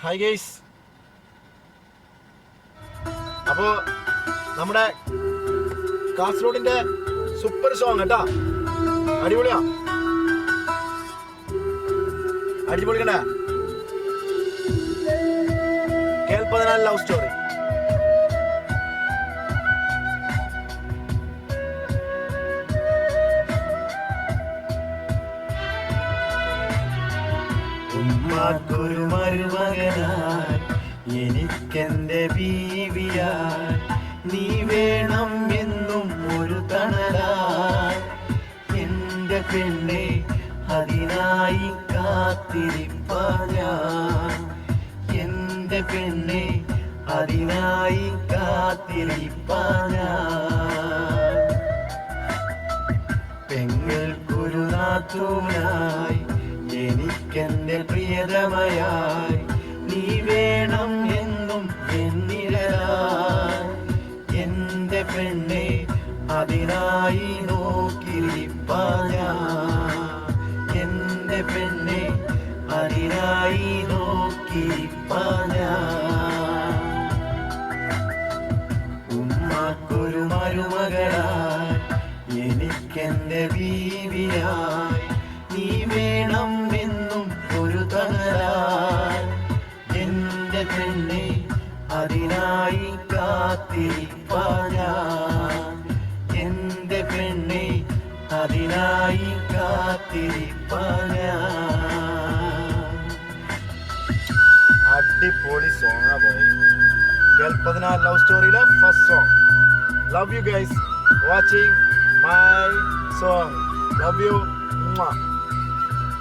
Hi guys. അപ്പോൾ നമ്മുടെ കാസർഗോഡിന്റെ super song കേട്ടാ, അടിപൊളിയാ, അടിപൊളിക്കണ്ട. കേൾപ്പതിനാൽ ലവ് സ്റ്റോറി. ഉമ്മാക്കൊരു മരുമകനായി എനിക്കെന്റെ ബീവിയായി നീ വേണം എന്നും ഒരു തണലായി എന്റെ പെണ്ണെ, അതിനായി കാത്തിരിപ്പാൻ ഞാൻ. എന്റെ പെണ്ണെ, അതിനായി കാത്തിരിപ്പാൻ ഞാൻ. പെങ്ങൾക്കൊരു നാത്തൂനായി എനിക്കെന്റെ പ്രിയതമയായി നീ വേണം എന്നും എന്നിരലായി. എന്റെ പെണ്ണെ, അതിനായി നോക്കിയിരിപ്പാൻ ഞാൻ. എന്റെ പെണ്ണെ, അതിനായി നോക്കിയിരിപ്പാൻ ഞാൻ. ഉമ്മാക്കൊരു മരുമകളായി എനിക്കെന്റെ ബീവിയായി നീ വേണം എന്നും ഒരു തണലായി. എന്റെ പെണ്ണെ, അതിനായി കാത്തിരിപ്പാൻ ഞാൻ. എന്റെ പെണ്ണെ, അതിനായി കാത്തിരിപ്പാൻ ഞാൻ. അടിപൊളി സോങ്ങാ പോയി. കേൾപ്പതിനാൽ ലവ് സ്റ്റോറിയിലെ first song. Love you guys watching my song. Love U.